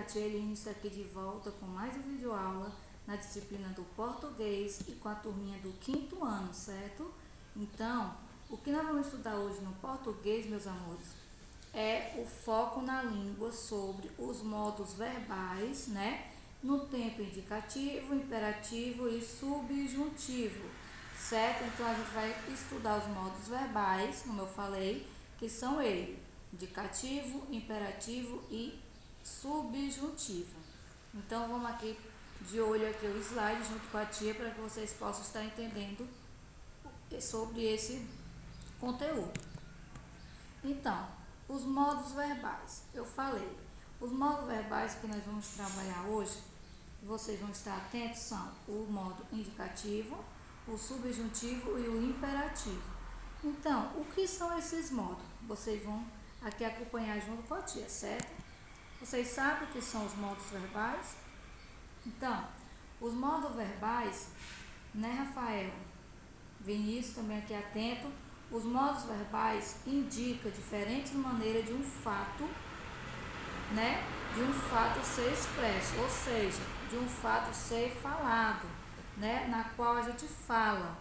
Tieline está aqui de volta com mais uma videoaula na disciplina do português e com a turminha do 5º ano, certo? Então, o que nós vamos estudar hoje no português, meus amores, é o foco na língua sobre os modos verbais, né? No tempo indicativo, imperativo e subjuntivo, certo? Então, a gente vai estudar os modos verbais, como eu falei, que são eles: indicativo, imperativo e subjuntivo. Então vamos aqui de olho aqui o slide junto com a tia para que vocês possam estar entendendo sobre esse conteúdo. Então, os modos verbais, eu falei. Os modos verbais que nós vamos trabalhar hoje, vocês vão estar atentos, são o modo indicativo, o subjuntivo e o imperativo. Então, o que são esses modos? Vocês vão aqui acompanhar junto com a tia, certo? Vocês sabem o que são os modos verbais? Então, os modos verbais, né, Rafael? Vinícius também aqui atento. Os modos verbais indicam diferentes maneiras de um fato, né? De um fato ser expresso, ou seja, de um fato ser falado, né? Na qual a gente fala.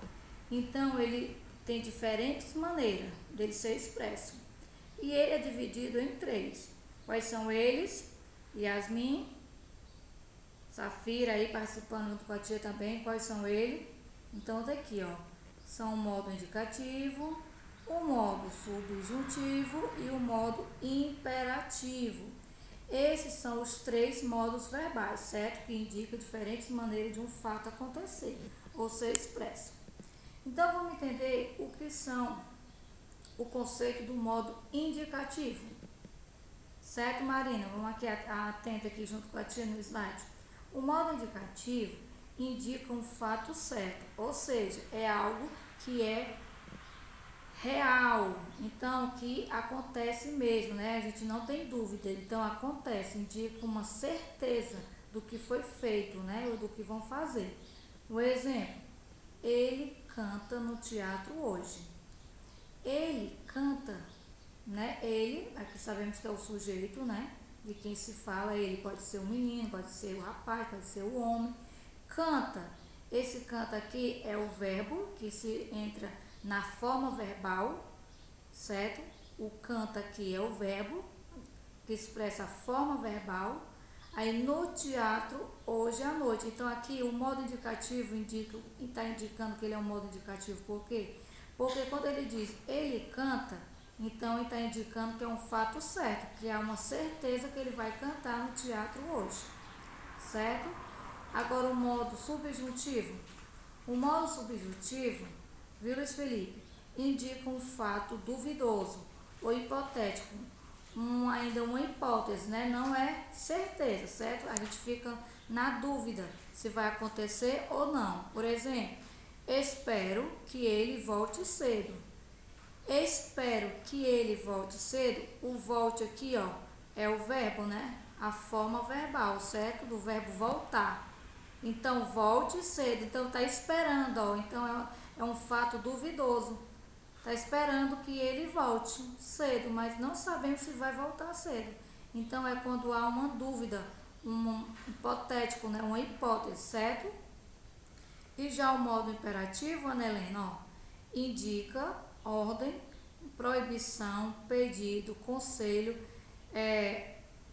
Então, ele tem diferentes maneiras dele ser expresso. E ele é dividido em 3. Quais são eles? Yasmin, Safira aí participando junto com a tia também. Quais são eles? Então, daqui, ó, são o modo indicativo, o modo subjuntivo e o modo imperativo. Esses são os 3 modos verbais, certo? Que indicam diferentes maneiras de um fato acontecer ou ser expresso. Então, vamos entender o que são o conceito do modo indicativo. Certo, Marina? Vamos aqui atenta aqui junto com a tia no slide. O modo indicativo indica um fato certo, ou seja, é algo que é real, então que acontece mesmo, né? A gente não tem dúvida, então acontece, indica uma certeza do que foi feito, né? Ou do que vão fazer. Um exemplo, ele canta no teatro hoje. Ele canta, né? Ele, aqui sabemos que é o sujeito, né? De quem se fala, ele pode ser o menino, pode ser o rapaz, pode ser o homem. Canta. Esse canta aqui é o verbo que se entra na forma verbal, certo? O canta aqui é o verbo que expressa a forma verbal. Aí no teatro, hoje à noite. Então aqui o modo indicativo está indicando que ele é um modo indicativo. Por quê? Porque quando ele diz ele canta, então ele está indicando que é um fato certo, que é uma certeza que ele vai cantar no teatro hoje, certo? Agora o modo subjuntivo. O modo subjuntivo, viu, Luiz Felipe, indica um fato duvidoso ou hipotético, ainda uma hipótese, né? Não é certeza, certo? A gente fica na dúvida se vai acontecer ou não. Por exemplo, espero que ele volte cedo. Espero que ele volte cedo. O volte aqui, ó, é o verbo, né? A forma verbal, certo? Do verbo voltar. Então, volte cedo. Então, tá esperando, ó. Então, é um fato duvidoso. Tá esperando que ele volte cedo, mas não sabemos se vai voltar cedo. Então, é quando há uma dúvida, um hipotético, né? Uma hipótese, certo? E já o modo imperativo, Ana Helena, ó, indica ordem, proibição, pedido, conselho,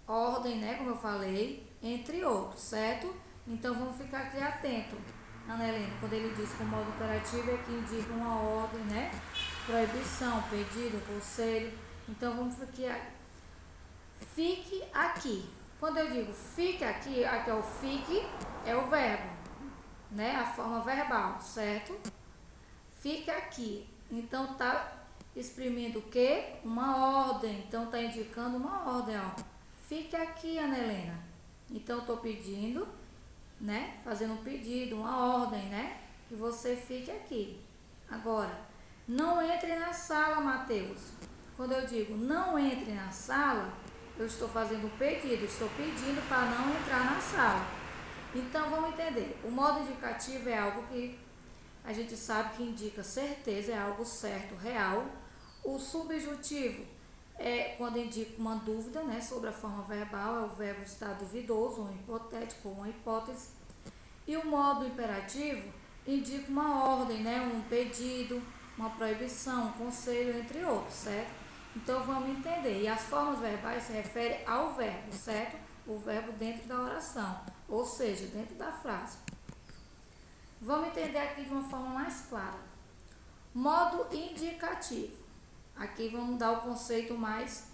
ordem, né, como eu falei, entre outros, certo? Então vamos ficar aqui atento, Ana Helena, quando ele diz que o modo imperativo é que indica uma ordem, né? Proibição, pedido, conselho. Então vamos ficar. Fique aqui. Quando eu digo fique aqui, aqui é o fique, é o verbo, né? A forma verbal, certo? Fique aqui. Então tá exprimindo o quê? Uma ordem. Então tá indicando uma ordem, ó. Fique aqui, Ana Helena. Então eu tô pedindo, né? Fazendo um pedido, uma ordem, né? Que você fique aqui. Agora, não entre na sala, Mateus. Quando eu digo não entre na sala, eu estou fazendo um pedido, estou pedindo para não entrar na sala. Então vamos entender. O modo indicativo é algo que a gente sabe que indica certeza, é algo certo, real. O subjuntivo quando indica uma dúvida, né, sobre a forma verbal, é o verbo estar duvidoso, um hipotético ou uma hipótese. E o modo imperativo indica uma ordem, né, um pedido, uma proibição, um conselho, entre outros, certo? Então vamos entender. E as formas verbais se referem ao verbo, certo? O verbo dentro da oração, ou seja, dentro da frase. Vamos entender aqui de uma forma mais clara. Modo indicativo. Aqui vamos dar o conceito mais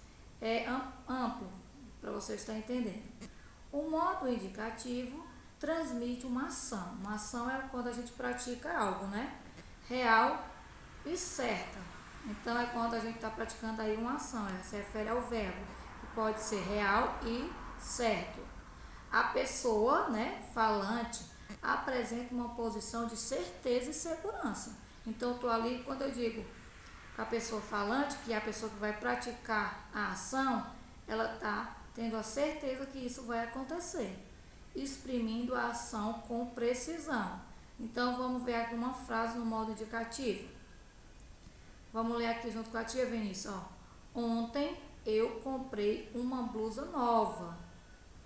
amplo, para vocês estarem entendendo. O modo indicativo transmite uma ação. Uma ação é quando a gente pratica algo, né? Real e certa. Então, é quando a gente está praticando aí uma ação. Ela se refere ao verbo, que pode ser real e certo. A pessoa, né, falante, apresenta uma posição de certeza e segurança. Então, eu estou ali, quando eu digo que a pessoa falante, que é a pessoa que vai praticar a ação, ela está tendo a certeza que isso vai acontecer, exprimindo a ação com precisão. Então, vamos ver aqui uma frase no modo indicativo. Vamos ler aqui junto com a tia Vinícius, ó. Ontem eu comprei uma blusa nova.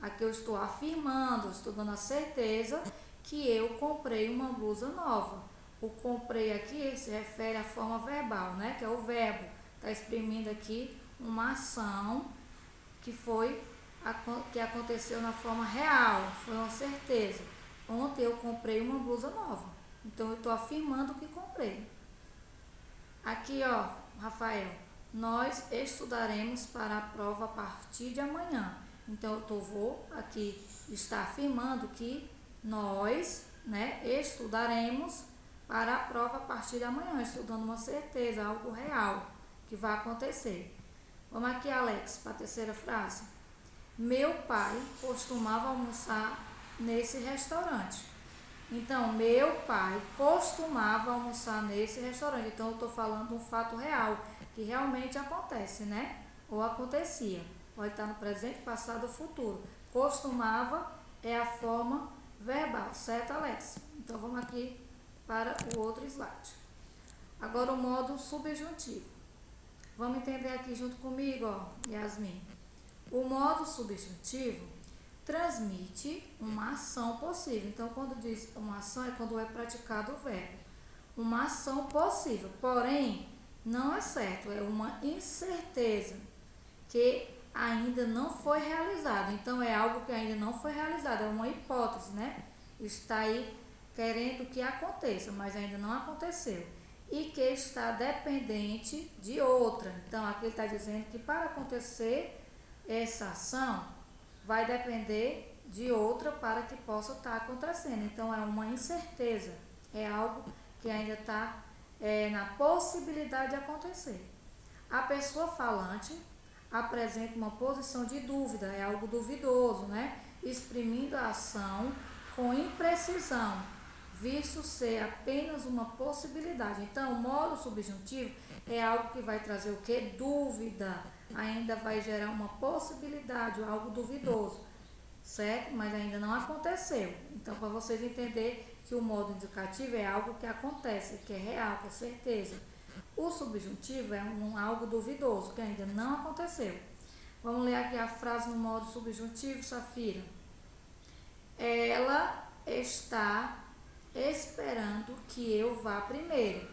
Aqui eu estou afirmando, estou dando a certeza que eu comprei uma blusa nova. O comprei aqui se refere à forma verbal, né? Que é o verbo. Está exprimindo aqui uma ação que aconteceu na forma real, foi uma certeza. Ontem eu comprei uma blusa nova. Então eu estou afirmando que comprei. Aqui, ó, Rafael, nós estudaremos para a prova a partir de amanhã. Então eu vou aqui estar afirmando que nós, né, estudaremos para a prova a partir de amanhã, estudando uma certeza, algo real que vai acontecer. Vamos aqui, Alex, para a terceira frase. Meu pai costumava almoçar nesse restaurante. Então, meu pai costumava almoçar nesse restaurante. Então, eu estou falando um fato real, que realmente acontece, né? Ou acontecia. Pode estar no presente, passado ou futuro. Costumava é a forma verbal, certo, Alex? Então, vamos aqui para o outro slide. Agora, o modo subjuntivo. Vamos entender aqui junto comigo, ó, Yasmin. O modo subjuntivo transmite uma ação possível. Então, quando diz uma ação, é quando é praticado o verbo. Uma ação possível, porém, não é certo, é uma incerteza que ainda não foi realizada. Então, é algo que ainda não foi realizado, é uma hipótese, né? Está aí querendo que aconteça, mas ainda não aconteceu. E que está dependente de outra. Então, aqui ele está dizendo que para acontecer essa ação, vai depender de outra para que possa estar acontecendo. Então, é uma incerteza, é algo que ainda está na possibilidade de acontecer. A pessoa falante apresenta uma posição de dúvida, é algo duvidoso, né? Exprimindo a ação com imprecisão, visto ser apenas uma possibilidade. Então, o modo subjuntivo é algo que vai trazer o quê? Dúvida. Ainda vai gerar uma possibilidade, algo duvidoso, certo? Mas ainda não aconteceu. Então, para vocês entenderem que o modo indicativo é algo que acontece, que é real, com certeza. O subjuntivo é algo duvidoso, que ainda não aconteceu. Vamos ler aqui a frase no modo subjuntivo, Safira. Ela está esperando que eu vá primeiro.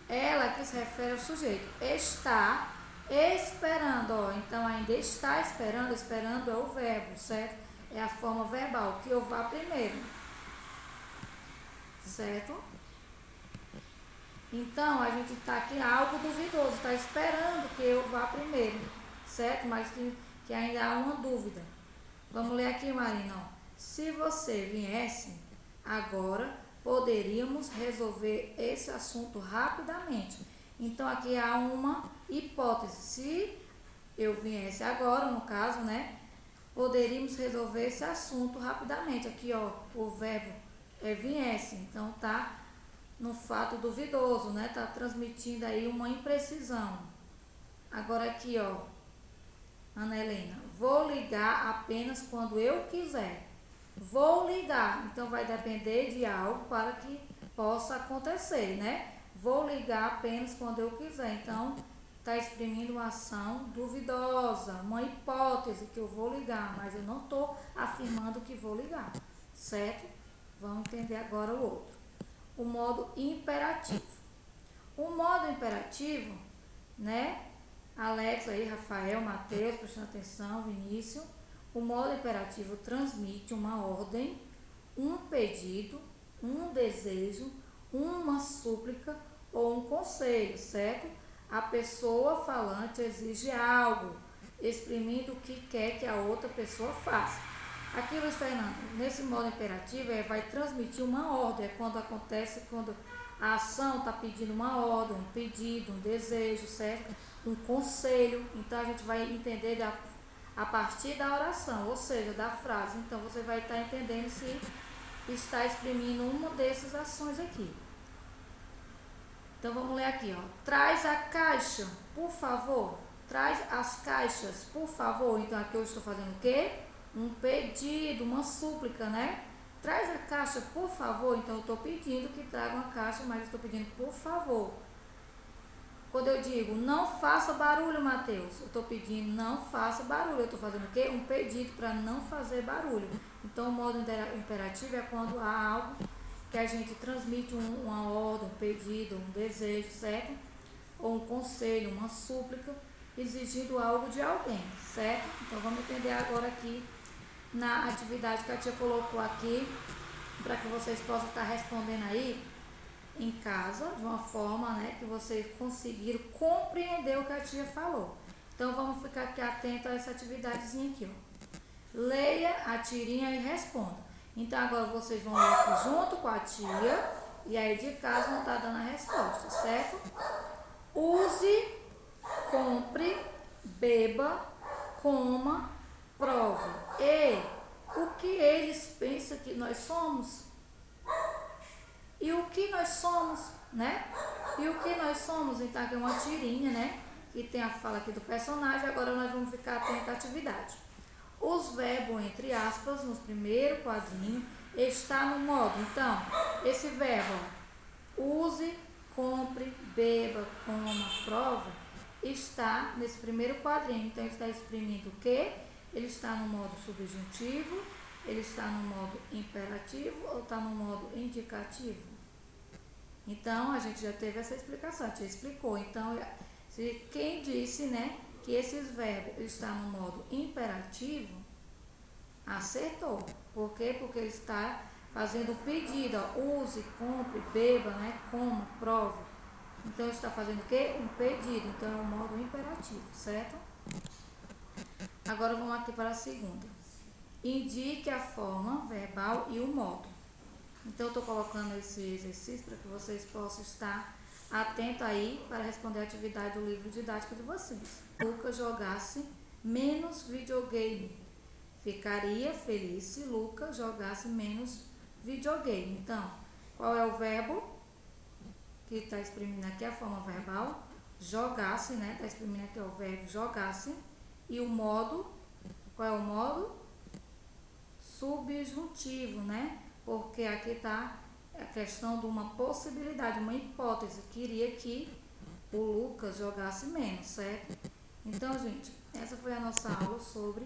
Ela que se refere ao sujeito. Está esperando, ó. Então ainda está esperando, esperando é o verbo, certo? É a forma verbal, que eu vá primeiro. Certo? Então a gente está aqui algo duvidoso, está esperando que eu vá primeiro, certo? Mas que ainda há uma dúvida. Vamos ler aqui, Marina, ó. Se você viesse agora, poderíamos resolver esse assunto rapidamente. Então, aqui há uma hipótese. Se eu viesse agora, no caso, né, poderíamos resolver esse assunto rapidamente. Aqui, ó, o verbo viesse. Então, tá no fato duvidoso, né? Tá transmitindo aí uma imprecisão. Agora aqui, ó, Ana Helena, vou ligar apenas quando eu quiser. Vou ligar, então vai depender de algo para que possa acontecer, né? Vou ligar apenas quando eu quiser. Então, está exprimindo uma ação duvidosa, uma hipótese que eu vou ligar, mas eu não estou afirmando que vou ligar, certo? Vamos entender agora o outro. O modo imperativo. O modo imperativo, né? Alex aí, Rafael, Matheus, prestando atenção, Vinícius. O modo imperativo transmite uma ordem, um pedido, um desejo, uma súplica ou um conselho, certo? A pessoa falante exige algo, exprimindo o que quer que a outra pessoa faça. Aqui, Luiz Fernando, nesse modo imperativo, vai transmitir uma ordem. É quando acontece, quando a ação está pedindo uma ordem, um pedido, um desejo, certo? Um conselho. Então, a gente vai entender a partir da oração, ou seja, da frase. Então, você vai estar entendendo se está exprimindo uma dessas ações aqui. Então, vamos ler aqui, ó. Traz a caixa, por favor. Traz as caixas, por favor. Então, aqui eu estou fazendo o quê? Um pedido, uma súplica, né? Traz a caixa, por favor. Então, eu estou pedindo que traga uma caixa, mas eu estou pedindo por favor. Quando eu digo não faça barulho, Matheus, eu estou pedindo não faça barulho. Eu estou fazendo o quê? Um pedido para não fazer barulho. Então, o modo imperativo é quando há algo que a gente transmite uma ordem, um pedido, um desejo, certo? Ou um conselho, uma súplica, exigindo algo de alguém, certo? Então, vamos entender agora aqui na atividade que a tia colocou aqui, para que vocês possam estar respondendo aí em casa, de uma forma, né, que vocês conseguiram compreender o que a tia falou. Então, vamos ficar aqui atento a essa atividadezinha aqui, ó. Leia a tirinha e responda. Então, agora vocês vão ler aqui junto com a tia, e aí de casa vão estar dando a resposta, certo? Use, compre, beba, coma, prove. E o que eles pensam que nós somos? E o que nós somos, né? E o que nós somos? Então, aqui é uma tirinha, né? Que tem a fala aqui do personagem. Agora nós vamos ficar atentos à atividade. Os verbos, entre aspas, no primeiro quadrinho, está no modo. Então, esse verbo, use, compre, beba, coma, prova, está nesse primeiro quadrinho. Então, ele está exprimindo o quê? Ele está no modo subjuntivo, ele está no modo imperativo ou está no modo indicativo? Então, a gente já teve essa explicação, a tia explicou. Então, quem disse, né, que esses verbos estão no modo imperativo, acertou. Por quê? Porque ele está fazendo o pedido, ó, use, compre, beba, né, coma, prove. Então, ele está fazendo o quê? Um pedido. Então, é o modo imperativo, certo? Agora, vamos aqui para a segunda. Indique a forma verbal e o modo. Então, eu estou colocando esse exercício para que vocês possam estar atentos aí para responder a atividade do livro didático de vocês. Lucas jogasse menos videogame. Ficaria feliz se Lucas jogasse menos videogame. Então, qual é o verbo que está exprimindo aqui a forma verbal? Jogasse, né? Está exprimindo aqui o verbo jogasse. E o modo, qual é o modo? Subjuntivo, né? Porque aqui está a questão de uma possibilidade, uma hipótese. Queria que o Lucas jogasse menos, certo? Então, gente, essa foi a nossa aula sobre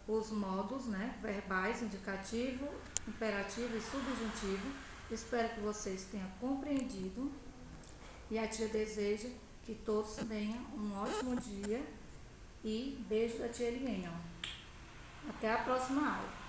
os modos, né, verbais, indicativo, imperativo e subjuntivo. Espero que vocês tenham compreendido e a tia deseja que todos tenham um ótimo dia e beijo da tia Eliane. Até a próxima aula.